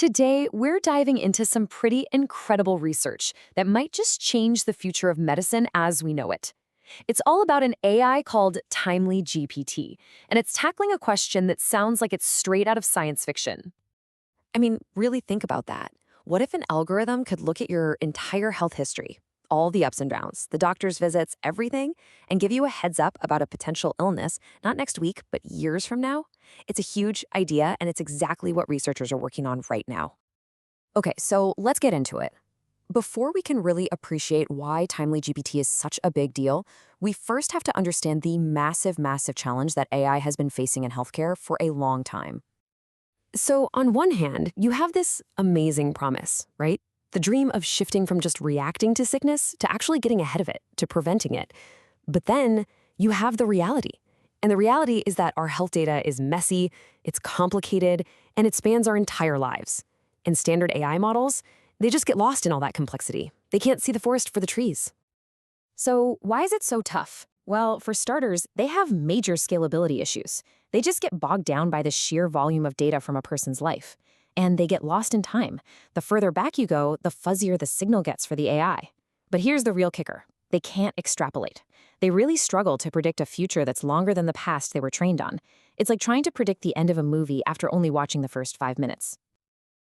Today, we're diving into some pretty incredible research that might just change the future of medicine as we know it. It's all about an AI called TimelyGPT, and it's tackling a question that sounds like it's straight out of science fiction. I mean, really think about that. What if an algorithm could look at your entire health history, all the ups and downs, the doctor's visits, everything, and give you a heads up about a potential illness, not next week, but years from now? It's a huge idea, and it's exactly what researchers are working on right now. Okay, so let's get into it. Before we can really appreciate why TimelyGPT is such a big deal, we first have to understand the massive challenge that AI has been facing in healthcare for a long time. So, on one hand, you have this amazing promise, right? The dream of shifting from just reacting to sickness to actually getting ahead of it, to preventing it. But then you have the reality. And the reality is that our health data is messy, it's complicated, and it spans our entire lives. And standard AI models, they just get lost in all that complexity. They can't see the forest for the trees. So why is it so tough? Well, for starters, they have major scalability issues. They just get bogged down by the sheer volume of data from a person's life. And they get lost in time. The further back you go, the fuzzier the signal gets for the AI. But here's the real kicker. They can't extrapolate. They really struggle to predict a future that's longer than the past they were trained on. It's like trying to predict the end of a movie after only watching the first 5 minutes.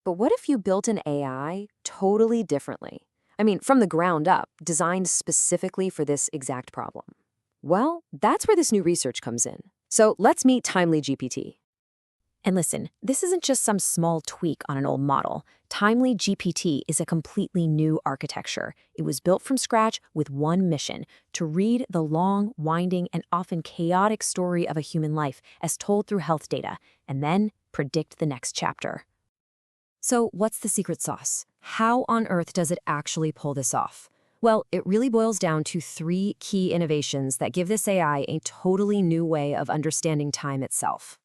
But what if you built an AI totally differently? I mean, from the ground up, designed specifically for this exact problem. Well, that's where this new research comes in. So let's meet TimelyGPT. And listen, this isn't just some small tweak on an old model. TimelyGPT is a completely new architecture. It was built from scratch with one mission: to read the long, winding, and often chaotic story of a human life as told through health data, and then predict the next chapter. So what's the secret sauce? How on earth does it actually pull this off? Well, it really boils down to 3 key innovations that give this AI a totally new way of understanding time itself.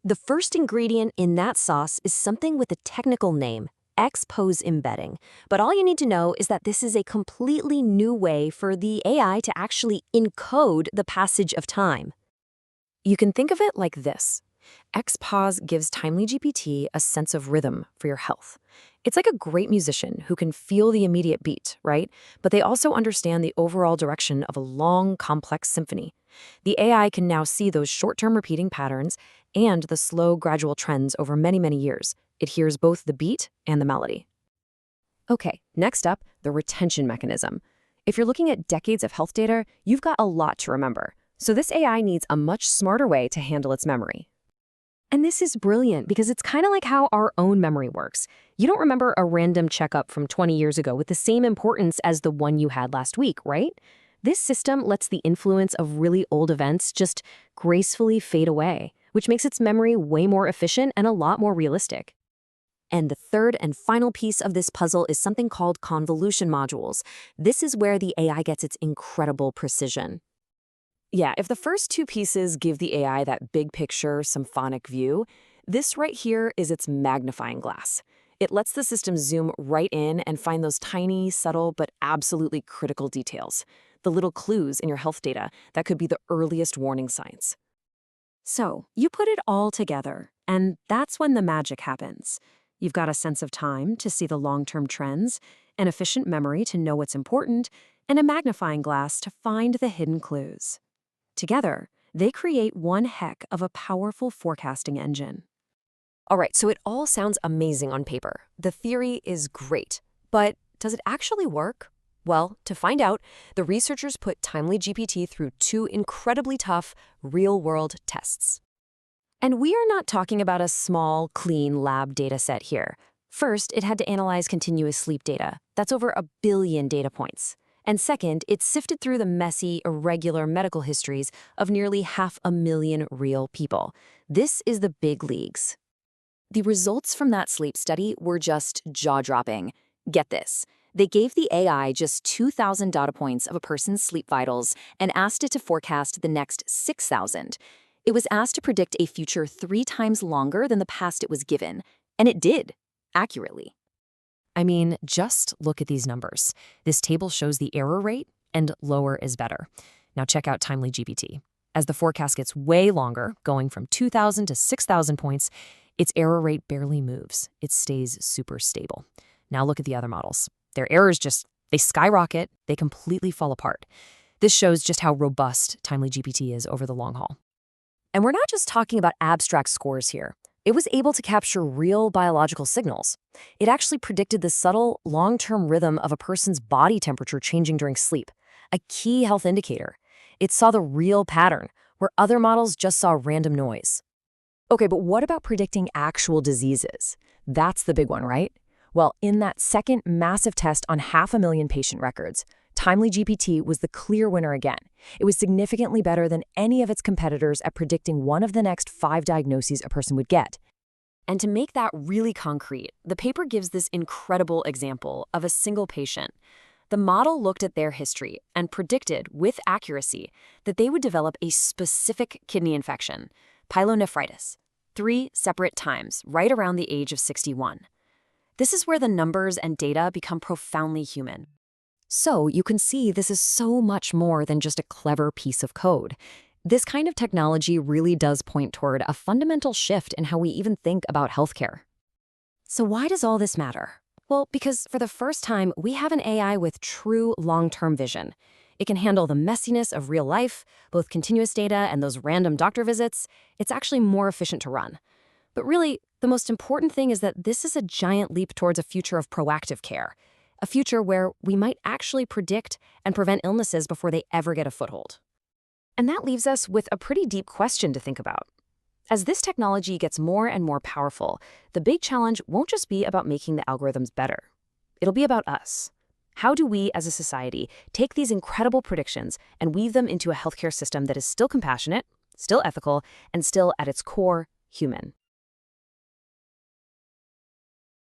The first ingredient in that sauce is something with a technical name, X-pose embedding. But all you need to know is that this is a completely new way for the AI to actually encode the passage of time. You can think of it like this. XPause gives TimelyGPT a sense of rhythm for your health. It's like a great musician who can feel the immediate beat, right? But they also understand the overall direction of a long, complex symphony. The AI can now see those short-term repeating patterns and the slow, gradual trends over many years. It hears both the beat and the melody. Okay, next up, the retention mechanism. If you're looking at decades of health data, you've got a lot to remember. So this AI needs a much smarter way to handle its memory. And this is brilliant because it's kind of like how our own memory works. You don't remember a random checkup from 20 years ago with the same importance as the one you had last week, right? This system lets the influence of really old events just gracefully fade away, which makes its memory way more efficient and a lot more realistic. And the third and final piece of this puzzle is something called convolution modules. This is where the AI gets its incredible precision. Yeah, if the first 2 pieces give the AI that big picture, symphonic view, this right here is its magnifying glass. It lets the system zoom right in and find those tiny, subtle, but absolutely critical details, the little clues in your health data that could be the earliest warning signs. So, you put it all together, and that's when the magic happens. You've got a sense of time to see the long-term trends, an efficient memory to know what's important, and a magnifying glass to find the hidden clues. Together, they create one heck of a powerful forecasting engine. All right, so it all sounds amazing on paper. The theory is great, but does it actually work? Well, to find out, the researchers put TimelyGPT through 2 incredibly tough, real-world tests. And we are not talking about a small, clean lab data set here. First, it had to analyze continuous sleep data. That's over 1 billion data points. And second, it sifted through the messy, irregular medical histories of nearly 500,000 real people. This is the big leagues. The results from that sleep study were just jaw-dropping. Get this. They gave the AI just 2,000 data points of a person's sleep vitals and asked it to forecast the next 6,000. It was asked to predict a future 3 times longer than the past it was given. And it did, accurately. I mean, just look at these numbers. This table shows the error rate, and lower is better. Now check out TimelyGPT. As the forecast gets way longer, going from 2,000 to 6,000 points, Its error rate barely moves. It stays super stable. Now look at the other models. Their errors they skyrocket, they completely fall apart. This shows just how robust TimelyGPT is over the long haul. And we're not just talking about abstract scores here. It was able to capture real biological signals. It actually predicted the subtle, long-term rhythm of a person's body temperature changing during sleep, a key health indicator. It saw the real pattern, where other models just saw random noise. Okay, but what about predicting actual diseases? That's the big one, right? Well, in that second massive test on 500,000 patient records, TimelyGPT was the clear winner again. It was significantly better than any of its competitors at predicting one of the next 5 diagnoses a person would get. And to make that really concrete, the paper gives this incredible example of a single patient. The model looked at their history and predicted with accuracy that they would develop a specific kidney infection, pyelonephritis, 3 separate times right around the age of 61. This is where the numbers and data become profoundly human. So you can see this is so much more than just a clever piece of code. This kind of technology really does point toward a fundamental shift in how we even think about healthcare. So why does all this matter? Well, because for the first time, we have an AI with true long-term vision. It can handle the messiness of real life, both continuous data and those random doctor visits. It's actually more efficient to run. But really, the most important thing is that this is a giant leap towards a future of proactive care. A future where we might actually predict and prevent illnesses before they ever get a foothold. And that leaves us with a pretty deep question to think about. As this technology gets more and more powerful, the big challenge won't just be about making the algorithms better. It'll be about us. How do we, as a society, take these incredible predictions and weave them into a healthcare system that is still compassionate, still ethical, and still, at its core, human?